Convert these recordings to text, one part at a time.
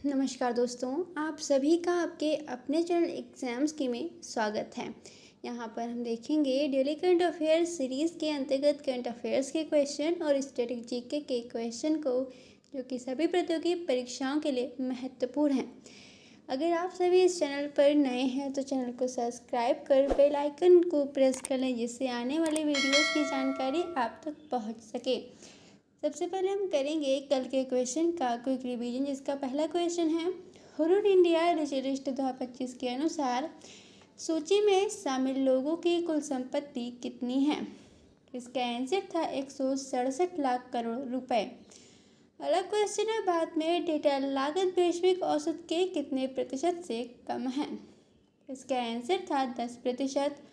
नमस्कार दोस्तों, आप सभी का आपके अपने चैनल एग्जाम्स की में स्वागत है। यहाँ पर हम देखेंगे डेली करंट अफेयर्स सीरीज़ के अंतर्गत करंट अफेयर्स के क्वेश्चन और स्टैटिक जीके के क्वेश्चन को, जो कि सभी प्रतियोगी परीक्षाओं के लिए महत्वपूर्ण हैं। अगर आप सभी इस चैनल पर नए हैं तो चैनल को सब्सक्राइब कर बेल आइकन को प्रेस कर लें, जिससे आने वाले वीडियोस की जानकारी आप तक पहुँच सके। सबसे पहले हम करेंगे कल के क्वेश्चन का क्विक रिवीजन, जिसका पहला क्वेश्चन है, हुरून इंडिया लिस्ट 2025 के अनुसार सूची में शामिल लोगों की कुल संपत्ति कितनी है। इसका आंसर था 167 लाख करोड़ रुपए। अगला क्वेश्चन है, भारत में डेटा लागत वैश्विक औसत के कितने प्रतिशत से कम है। इसका आंसर था 10%।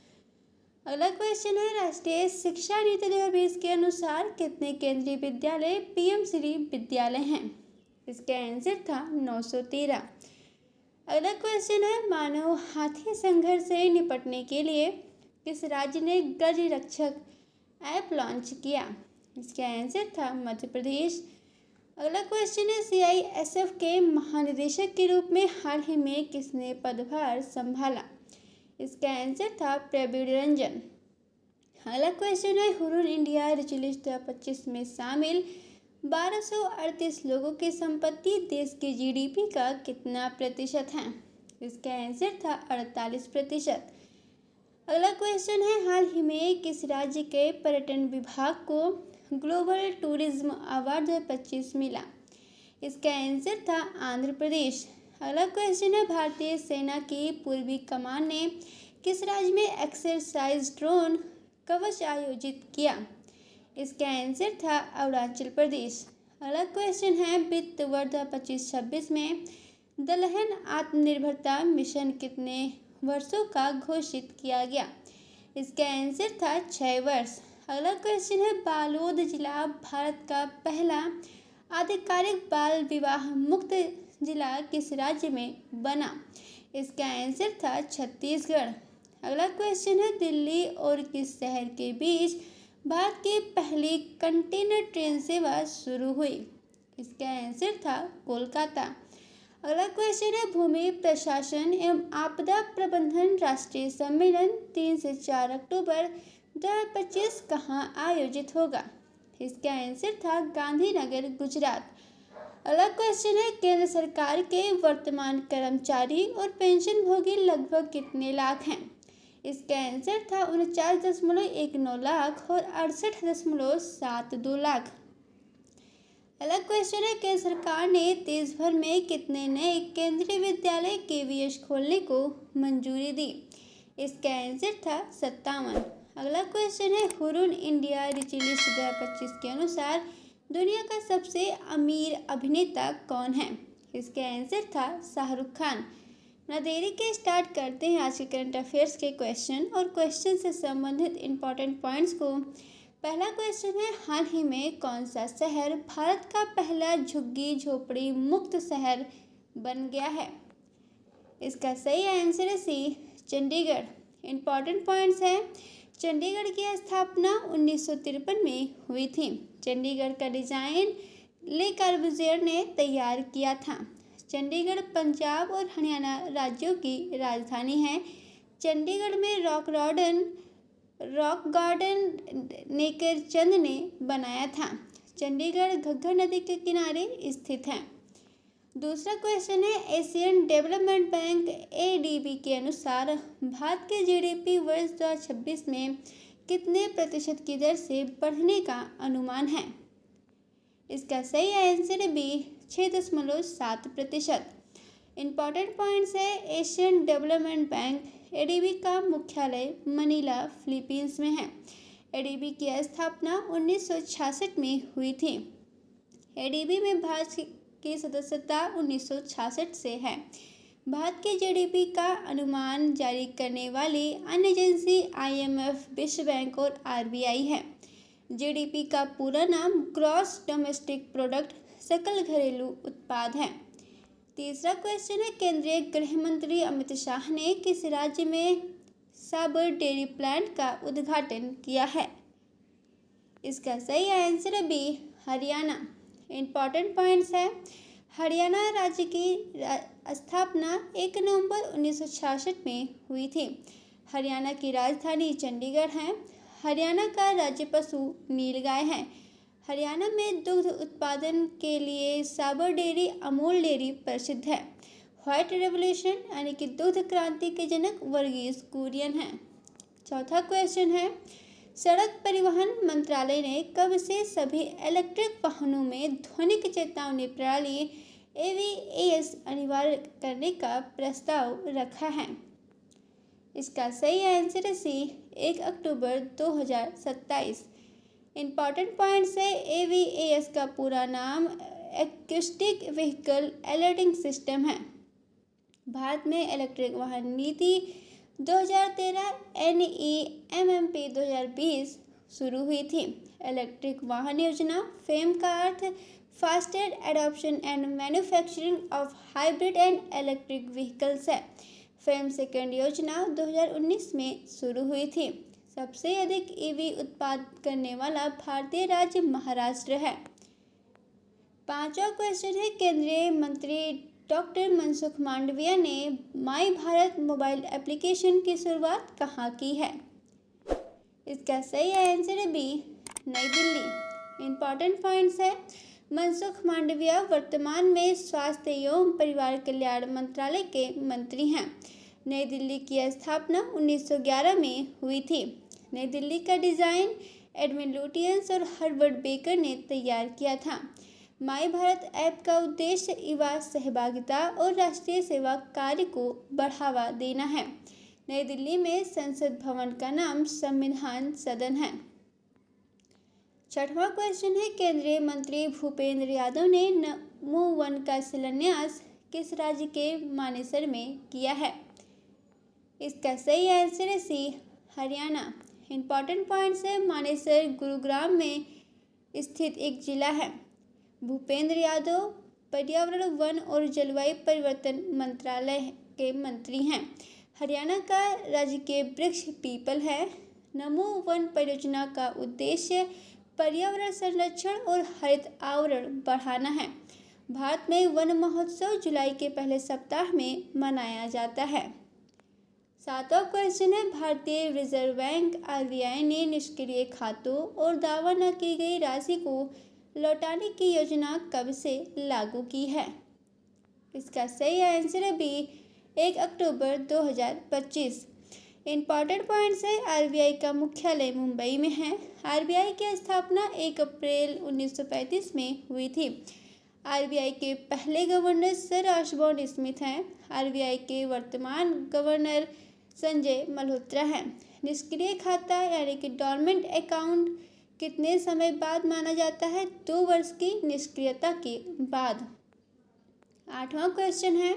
अगला क्वेश्चन है, राष्ट्रीय शिक्षा नीति 2020 के अनुसार कितने केंद्रीय विद्यालय पीएम श्री विद्यालय हैं। इसका आंसर था 913। अगला क्वेश्चन है, मानव हाथी संघर्ष से निपटने के लिए किस राज्य ने गज रक्षक ऐप लॉन्च किया। इसका आंसर था मध्य प्रदेश। अगला क्वेश्चन है, सीआईएसएफ के महानिदेशक के रूप में हाल ही में किसने पदभार संभाला। इसका आंसर था प्रवीण रंजन। अगला क्वेश्चन है, हुरून इंडिया रिच लिस्ट 2025 में शामिल 1238 लोगों की संपत्ति देश के जीडीपी का कितना प्रतिशत है। इसका आंसर था 48%। अगला क्वेश्चन है, हाल ही में किस राज्य के पर्यटन विभाग को ग्लोबल टूरिज्म अवार्ड 2025 मिला। इसका आंसर था आंध्र प्रदेश। अगला क्वेश्चन है, भारतीय सेना की पूर्वी कमान ने किस राज्य में एक्सरसाइज ड्रोन कवच आयोजित किया। इसका आंसर था अरुणाचल प्रदेश। अगला क्वेश्चन है, वित्त वर्ष 2025-26 में दलहन आत्मनिर्भरता मिशन कितने वर्षों का घोषित किया गया। इसका आंसर था 6 वर्ष। अगला क्वेश्चन है, बालोद जिला भारत का पहला आधिकारिक बाल विवाह मुक्त जिला किस राज्य में बना। इसका आंसर था छत्तीसगढ़। अगला क्वेश्चन है, दिल्ली और किस शहर के बीच भारत की पहली कंटेनर ट्रेन सेवा शुरू हुई। इसका आंसर था कोलकाता। अगला क्वेश्चन है, भूमि प्रशासन एवं आपदा प्रबंधन राष्ट्रीय सम्मेलन 3 से 4 अक्टूबर 2025 कहाँ आयोजित होगा। इसका आंसर था गांधीनगर, गुजरात। अगला क्वेश्चन है, केंद्र सरकार के वर्तमान कर्मचारी और पेंशन भोगी लगभग कितने लाख हैं। इसका आंसर था 49.19 लाख और 68.72 लाख। अगला क्वेश्चन है, केंद्र सरकार ने देश भर में कितने नए केंद्रीय विद्यालय केवीएस खोलने को मंजूरी दी। इसका आंसर था 57। अगला क्वेश्चन है, हुरून इंडिया रिच लिस्ट 2025 के अनुसार दुनिया का सबसे अमीर अभिनेता कौन है। इसका आंसर था शाहरुख खान। ना देरी के स्टार्ट करते हैं आज के करंट अफेयर्स के क्वेश्चन और क्वेश्चन से संबंधित इंपॉर्टेंट पॉइंट्स को। पहला क्वेश्चन है, हाल ही में कौन सा शहर भारत का पहला झुग्गी झोपड़ी मुक्त शहर बन गया है। इसका सही आंसर है सी, चंडीगढ़। इंपॉर्टेंट पॉइंट्स है, चंडीगढ़ की स्थापना 1953 में हुई थी। चंडीगढ़ का डिजाइन ले कॉर्बुजियर ने तैयार किया था। चंडीगढ़ पंजाब और हरियाणा राज्यों की राजधानी है। चंडीगढ़ में रॉक गार्डन नेकरचंद ने बनाया था। चंडीगढ़ घग्गर नदी के किनारे स्थित है। दूसरा क्वेश्चन है, एशियन डेवलपमेंट बैंक एडीबी के अनुसार भारत के जीडीपी वर्ष 2026 में कितने प्रतिशत की दर से बढ़ने का अनुमान है। इसका सही आंसर है बी, 6.7%। इंपॉर्टेंट पॉइंट्स है, एशियन डेवलपमेंट बैंक एडीबी का मुख्यालय मनीला, फिलीपींस में है। एडीबी की स्थापना 1966 में हुई थी। एडीबी में भारत की सदस्यता 1966 से है। भारत के जीडीपी का अनुमान जारी करने वाली अन्य एजेंसी आईएमएफ, विश्व बैंक और आरबीआई है। जीडीपी का पूरा नाम ग्रॉस डोमेस्टिक प्रोडक्ट, सकल घरेलू उत्पाद है। तीसरा क्वेश्चन है, केंद्रीय गृह मंत्री अमित शाह ने किस राज्य में साबर डेयरी प्लांट का उद्घाटन किया है। इसका सही आंसर है बी, हरियाणा। इंपॉर्टेंट पॉइंट्स है, हरियाणा राज्य की स्थापना 1 नवंबर 1966 में हुई थी। हरियाणा की राजधानी चंडीगढ़ है। हरियाणा का राज्य पशु नीलगाय है। हरियाणा में दुग्ध उत्पादन के लिए साबर डेयरी अमूल डेयरी प्रसिद्ध है। व्हाइट रेवोल्यूशन यानी कि दुग्ध क्रांति के जनक वर्गीस कुरियन हैं। चौथा क्वेश्चन है, सड़क परिवहन मंत्रालय ने कब से सभी इलेक्ट्रिक वाहनों में ध्वनिक चेतावनी प्रणाली AVAS अनिवार्य करने का प्रस्ताव रखा है? इसका सही आंसर है सी, 1 अक्टूबर 2027। इम्पॉर्टेंट पॉइंट्स है, AVAS का पूरा नाम एक्यूस्टिक व्हीकल अलर्टिंग सिस्टम है। भारत में इलेक्ट्रिक वाहन नीति 2013 NEMP 2020 शुरू हुई थी। इलेक्ट्रिक वाहन योजना फेम का अर्थ fasted adoption and manufacturing of hybrid and electric vehicles है। फेम सेकेंड योजना 2019 में शुरू हुई थी। सबसे अधिक EV उत्पादन करने वाला भारतीय राज्य महाराष्ट्र है। पांचवा क्वेश्चन है, केंद्रीय मंत्री डॉक्टर मनसुख मांडविया ने माई भारत मोबाइल एप्लीकेशन की शुरुआत कहाँ की है? इसका सही आंसर है बी, नई दिल्ली। इम्पॉर्टेंट पॉइंट्स है, मनसुख मांडविया वर्तमान में स्वास्थ्य एवं परिवार कल्याण मंत्रालय के मंत्री हैं। नई दिल्ली की स्थापना 1911 में हुई थी। नई दिल्ली का डिज़ाइन एडविन लुटियंस और हर्बर्ट बेकर ने तैयार किया था। माई भारत ऐप का उद्देश्य युवा सहभागिता और राष्ट्रीय सेवा कार्य को बढ़ावा देना है। नई दिल्ली में संसद भवन का नाम संविधान सदन है। छठवां क्वेश्चन है, केंद्रीय मंत्री भूपेंद्र यादव ने नमो वन का शिलान्यास किस राज्य के मानेसर में किया है? इसका सही आंसर है सी, हरियाणा। इम्पॉर्टेंट पॉइंट्स है, मानेसर गुरुग्राम में स्थित एक जिला है। भूपेंद्र यादव पर्यावरण वन और जलवायु परिवर्तन मंत्रालय के मंत्री हैं। हरियाणा का राजकीय वृक्ष पीपल है। नमो वन परियोजना का उद्देश्य पर्यावरण संरक्षण और हरित आवरण बढ़ाना है। भारत में वन महोत्सव जुलाई के पहले सप्ताह में मनाया जाता है। सातवां क्वेश्चन है, भारतीय रिजर्व बैंक RBI ने निष्क्रिय खातों और दावा न की गई राशि को लौटाने की योजना कब से लागू की है? इसका सही आंसर है बी, 1 अक्टूबर 2025। इम्पॉर्टेंट पॉइंट्स है, RBI का मुख्यालय मुंबई में है। RBI की स्थापना 1 अप्रैल 1935 में हुई थी। RBI के पहले गवर्नर सर ऑसबॉर्न स्मिथ हैं। RBI के वर्तमान गवर्नर संजय मल्होत्रा हैं। निष्क्रिय खाता यानी कि डॉर्मेंट अकाउंट कितने समय बाद माना जाता है? 2 वर्ष की निष्क्रियता के बाद। आठवां क्वेश्चन है,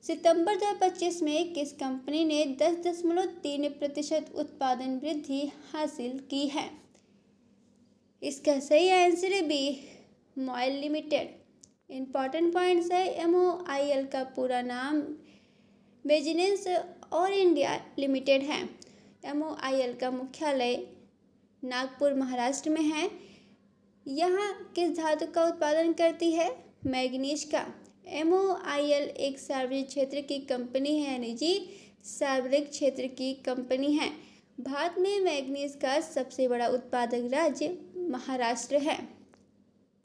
सितंबर 2025 में किस कंपनी ने 10.3% उत्पादन वृद्धि हासिल की है? इसका सही आंसर है B, MOIL limited. Important points है, MOIL का पूरा नाम मेजिनेंस और इंडिया लिमिटेड है। MOIL का मुख्यालय नागपुर महाराष्ट्र में है। यहाँ किस धातु का उत्पादन करती है? मैग्नीज का। MOIL एक सार्वजनिक क्षेत्र की कंपनी है, निजी सार्वजनिक क्षेत्र की कंपनी है। भारत में मैग्नीज का सबसे बड़ा उत्पादक राज्य महाराष्ट्र है।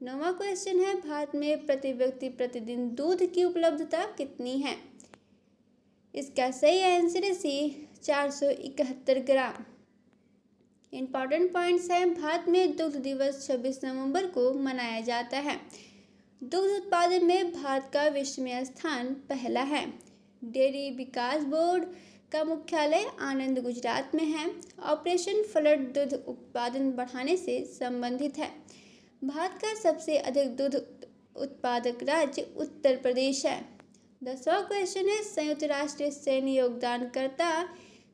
9वां क्वेश्चन है, भारत में प्रति व्यक्ति प्रतिदिन दूध की उपलब्धता कितनी है? इसका सही आंसर है सी, 471 ग्राम। इम्पॉर्टेंट पॉइंट्स हैं, भारत में दुग्ध दिवस 26 नवंबर को मनाया जाता है। दुग्ध उत्पादन में भारत का विश्व में स्थान पहला है। डेयरी विकास बोर्ड का मुख्यालय आनंद गुजरात में है। ऑपरेशन फ्लड दूध उत्पादन बढ़ाने से संबंधित है। भारत का सबसे अधिक दूध उत्पादक राज्य उत्तर प्रदेश है। 10वां क्वेश्चन है, संयुक्त राष्ट्र सैन्य योगदानकर्ता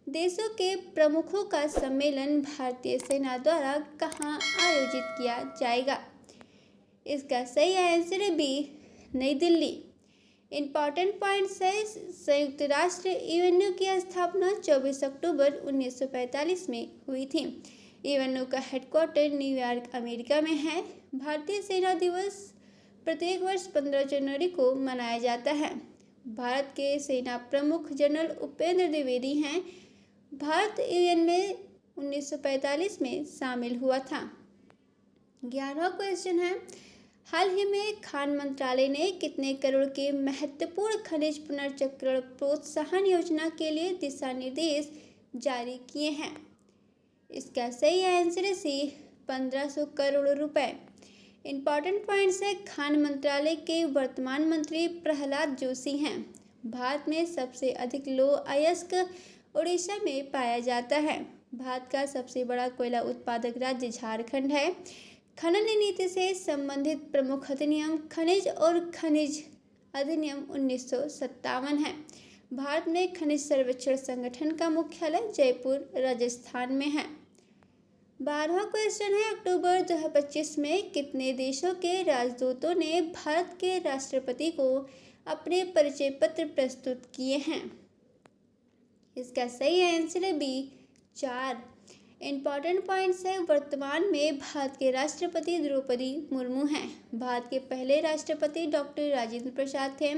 देशों के प्रमुखों का सम्मेलन भारतीय सेना द्वारा कहाँ आयोजित किया जाएगा? इसका सही आंसर है बी, नई दिल्ली। इम्पॉर्टेंट पॉइंट्स है, संयुक्त राष्ट्र UNO की स्थापना 24 अक्टूबर 1945 में हुई थी। UNO का हेडक्वार्टर न्यूयॉर्क अमेरिका में है। भारतीय सेना दिवस प्रत्येक वर्ष 15 जनवरी को मनाया जाता है। भारत के सेना प्रमुख जनरल उपेंद्र द्विवेदी हैं। भारत यूएन में 1945 में शामिल हुआ था। 11वां क्वेश्चन है, हाल ही में खान मंत्रालय ने कितने करोड़ के महत्वपूर्ण खनिज पुनर्चक्रण प्रोत्साहन योजना के लिए दिशा निर्देश जारी किए हैं? इसका सही आंसर है सी, 1500 करोड़ रुपए। इंपॉर्टेंट पॉइंट्स है, खान मंत्रालय के वर्तमान मंत्री प्रहलाद जोशी हैं। भारत में सबसे अधिक लौह अयस्क उड़ीसा में पाया जाता है। भारत का सबसे बड़ा कोयला उत्पादक राज्य झारखंड है। खनन नीति से संबंधित प्रमुख अधिनियम खनिज और खनिज अधिनियम 1957 है। भारत में खनिज सर्वेक्षण संगठन का मुख्यालय जयपुर राजस्थान में है। 12वां क्वेश्चन है, अक्टूबर 2025 में कितने देशों के राजदूतों ने भारत के राष्ट्रपति को अपने परिचय पत्र प्रस्तुत किए हैं? इसका सही आंसर है बी, 4। इंपॉर्टेंट पॉइंट्स है, वर्तमान में भारत के राष्ट्रपति द्रौपदी मुर्मू हैं। भारत के पहले राष्ट्रपति डॉक्टर राजेंद्र प्रसाद थे।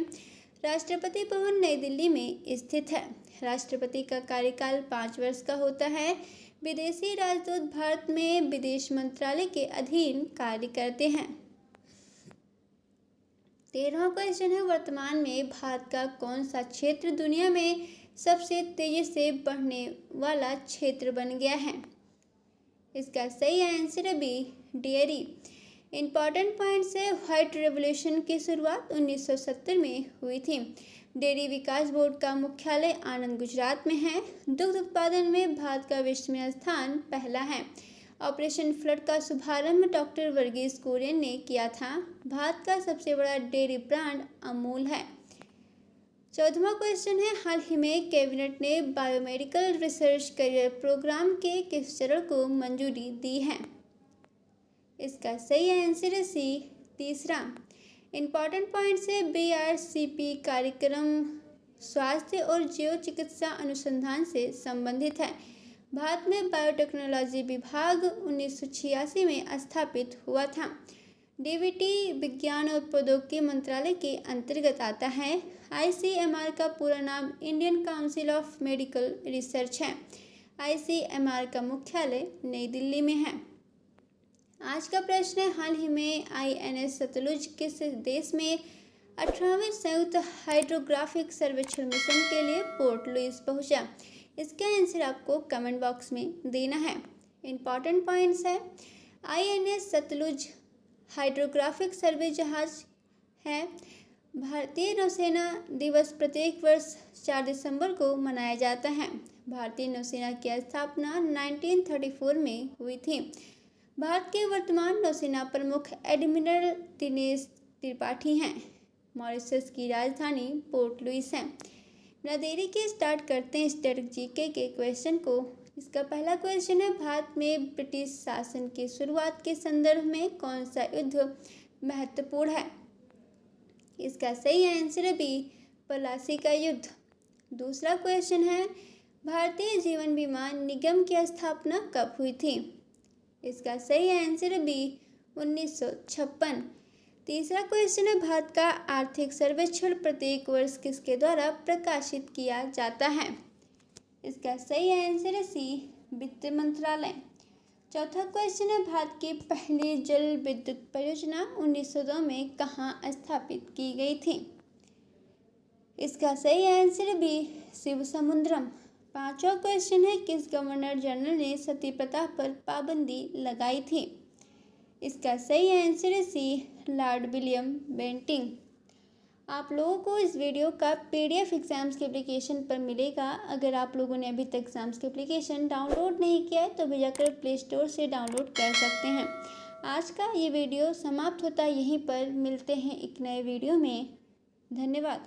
राष्ट्रपति भवन नई दिल्ली में स्थित है। राष्ट्रपति का कार्यकाल 5 वर्ष का होता है। विदेशी राजदूत भारत में विदेश मंत्रालय के अधीन कार्य करते हैं। 13वां क्वेश्चन है, वर्तमान में भारत का कौन सा क्षेत्र दुनिया में सबसे तेजी से बढ़ने वाला क्षेत्र बन गया है? इसका सही आंसर है बी, डेयरी। इंपॉर्टेंट पॉइंट्स है, व्हाइट रेवोल्यूशन की शुरुआत 1970 में हुई थी। डेयरी विकास बोर्ड का मुख्यालय आनंद गुजरात में है। दुग्ध उत्पादन में भारत का विश्व में स्थान पहला है। ऑपरेशन फ्लड का शुभारंभ डॉक्टर वर्गीस कुरियन ने किया था। भारत का सबसे बड़ा डेयरी ब्रांड अमूल है। 14वां क्वेश्चन है, हाल ही में कैबिनेट ने बायोमेडिकल रिसर्च करियर प्रोग्राम के किस चरण को मंजूरी दी है? इसका सही आंसर है सी, 3रा। इंपॉर्टेंट पॉइंट्स है, बीआरसीपी कार्यक्रम स्वास्थ्य और जैव चिकित्सा अनुसंधान से संबंधित है। भारत में बायोटेक्नोलॉजी विभाग 1986 में स्थापित हुआ था। डीबीटी विज्ञान और प्रौद्योगिकी मंत्रालय के अंतर्गत आता है। आईसीएमआर का पूरा नाम Indian council of medical research है। आईसीएमआर का मुख्यालय नई दिल्ली में है। आज का प्रश्न है, हाल ही में आईएनएस सतलुज किस देश में 18वें संयुक्त हाइड्रोग्राफिक सर्वेक्षण मिशन के लिए पोर्ट लुइस पहुंचा? इसका आंसर आपको कमेंट बॉक्स में देना है। इंपॉर्टेंट पॉइंट्स है, आईएनएस सतलुज हाइड्रोग्राफिक सर्वे जहाज है। भारतीय नौसेना दिवस प्रत्येक वर्ष 4 दिसंबर को मनाया जाता है। भारतीय नौसेना की स्थापना 1934 में हुई थी। भारत के वर्तमान नौसेना प्रमुख एडमिरल दिनेश त्रिपाठी हैं। मॉरिशस की राजधानी पोर्ट लुइस है। बिना देरी के स्टार्ट करते हैं स्टैटिक जीके के क्वेश्चन को। इसका पहला क्वेश्चन है, भारत में ब्रिटिश शासन की शुरुआत के संदर्भ में कौन सा युद्ध महत्वपूर्ण है? इसका सही आंसर है बी, प्लासी का युद्ध। दूसरा क्वेश्चन है, भारतीय जीवन बीमा निगम की स्थापना कब हुई थी? इसका सही आंसर है बी, 1956। तीसरा क्वेश्चन है, भारत का आर्थिक सर्वेक्षण प्रत्येक वर्ष किसके द्वारा प्रकाशित किया जाता है? इसका सही आंसर है सी, वित्त मंत्रालय। चौथा क्वेश्चन है, भारत की पहली जल विद्युत परियोजना 1902 में कहाँ स्थापित की गई थी? इसका सही आंसर है बी, शिवसमुद्रम। पांचवा क्वेश्चन है, किस गवर्नर जनरल ने सती प्रथा पर पाबंदी लगाई थी? इसका सही आंसर है सी, लॉर्ड विलियम बेंटिंग। आप लोगों को इस वीडियो का पीडीएफ एग्जाम्स के एप्लीकेशन पर मिलेगा। अगर आप लोगों ने अभी तक एग्जाम्स के एप्लीकेशन डाउनलोड नहीं किया है तो भी जाकर प्ले स्टोर से डाउनलोड कर सकते हैं। आज का ये वीडियो समाप्त होता है यहीं पर। मिलते हैं एक नए वीडियो में। धन्यवाद।